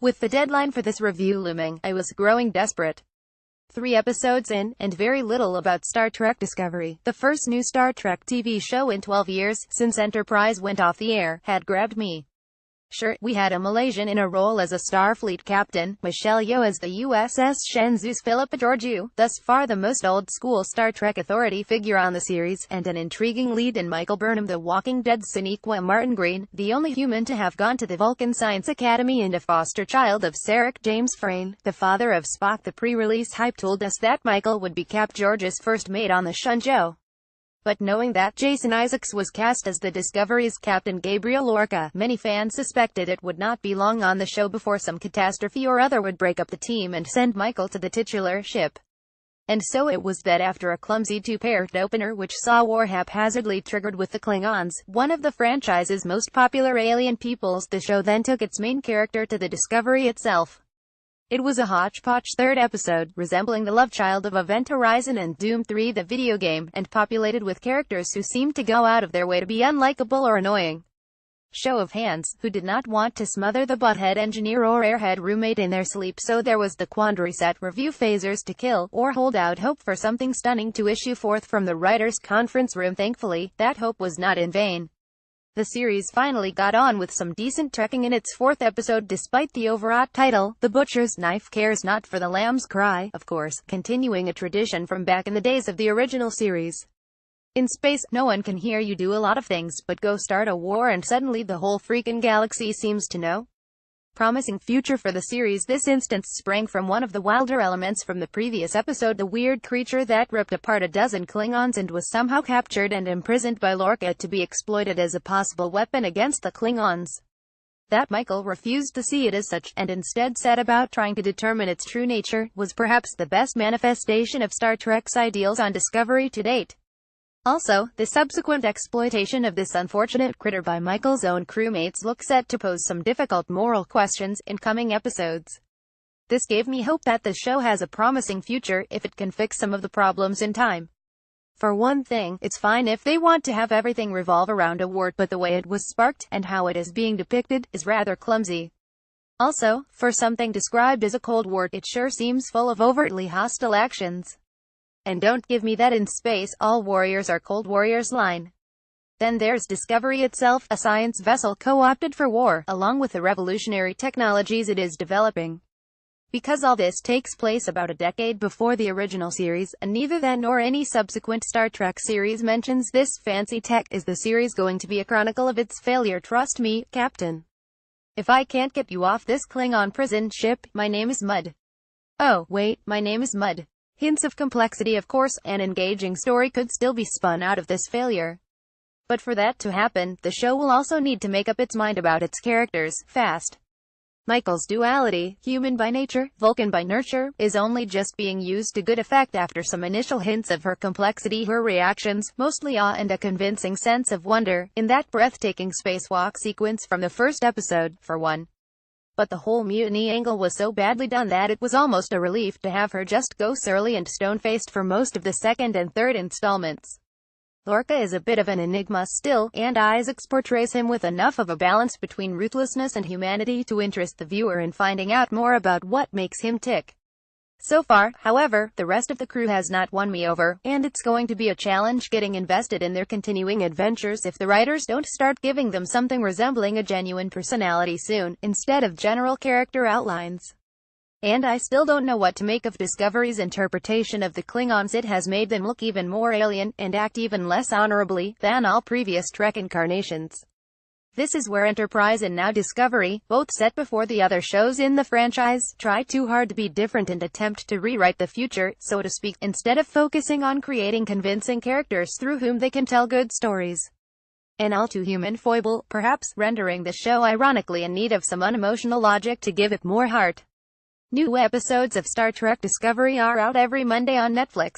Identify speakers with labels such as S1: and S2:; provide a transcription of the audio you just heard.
S1: With the deadline for this review looming, I was growing desperate. 3 episodes in, and very little about Star Trek Discovery, the first new Star Trek TV show in 12 years, since Enterprise went off the air, had grabbed me. Sure, we had a Malaysian in a role as a Starfleet captain, Michelle Yeoh as the USS Shenzhou's Philippa Georgiou, thus far the most old-school Star Trek authority figure on the series, and an intriguing lead in Michael Burnham, the Walking Dead Sonequa Martin Green, the only human to have gone to the Vulcan Science Academy and a foster child of Sarek James Frayne, the father of Spock. The pre-release hype told us that Michael would be Cap George's first mate on the Shenzhou. But knowing that Jason Isaacs was cast as the Discovery's Captain Gabriel Lorca, many fans suspected it would not be long on the show before some catastrophe or other would break up the team and send Michael to the titular ship. And so it was that after a clumsy two-part opener which saw war haphazardly triggered with the Klingons, one of the franchise's most popular alien peoples, the show then took its main character to the Discovery itself. It was a hodgepodge third episode, resembling the love child of Event Horizon and Doom 3 the video game, and populated with characters who seemed to go out of their way to be unlikable or annoying. Show of hands, who did not want to smother the butthead engineer or airhead roommate in their sleep? So there was the quandary: set review phasers to kill, or hold out hope for something stunning to issue forth from the writers' conference room. Thankfully, that hope was not in vain. The series finally got on with some decent trekking in its 4th episode despite the overwrought title. The butcher's knife cares not for the lamb's cry, of course, continuing a tradition from back in the days of the original series. In space, no one can hear you do a lot of things, but go start a war and suddenly the whole freaking galaxy seems to know. Promising future for the series. This instance sprang from one of the wilder elements from the previous episode, the weird creature that ripped apart a dozen Klingons and was somehow captured and imprisoned by Lorca to be exploited as a possible weapon against the Klingons. That Michael refused to see it as such, and instead set about trying to determine its true nature, was perhaps the best manifestation of Star Trek's ideals on Discovery to date. Also, the subsequent exploitation of this unfortunate critter by Michael's own crewmates looks set to pose some difficult moral questions in coming episodes. This gave me hope that the show has a promising future, if it can fix some of the problems in time. For one thing, it's fine if they want to have everything revolve around a war, but the way it was sparked, and how it is being depicted, is rather clumsy. Also, for something described as a Cold War, it sure seems full of overtly hostile actions. And don't give me that in space, all warriors are Cold Warriors line. Then there's Discovery itself, a science vessel co-opted for war, along with the revolutionary technologies it is developing. Because all this takes place about a decade before the original series, and neither that nor any subsequent Star Trek series mentions this fancy tech, is the series going to be a chronicle of its failure? Trust me, Captain. If I can't get you off this Klingon prison ship, my name is Mud. Oh, wait, my name is Mud. Hints of complexity, of course. An engaging story could still be spun out of this failure. But for that to happen, the show will also need to make up its mind about its characters, fast. Michael's duality, human by nature, Vulcan by nurture, is only just being used to good effect after some initial hints of her complexity, her reactions, mostly awe and a convincing sense of wonder, in that breathtaking spacewalk sequence from the first episode, for one. But the whole mutiny angle was so badly done that it was almost a relief to have her just go surly and stone-faced for most of the second and third installments. Lorca is a bit of an enigma still, and Isaacs portrays him with enough of a balance between ruthlessness and humanity to interest the viewer in finding out more about what makes him tick. So far, however, the rest of the crew has not won me over, and it's going to be a challenge getting invested in their continuing adventures if the writers don't start giving them something resembling a genuine personality soon, instead of general character outlines. And I still don't know what to make of Discovery's interpretation of the Klingons. It has made them look even more alien, and act even less honorably, than all previous Trek incarnations. This is where Enterprise and now Discovery, both set before the other shows in the franchise, try too hard to be different and attempt to rewrite the future, so to speak, instead of focusing on creating convincing characters through whom they can tell good stories. An all too human foible, perhaps, rendering the show ironically in need of some unemotional logic to give it more heart. New episodes of Star Trek Discovery are out every Monday on Netflix.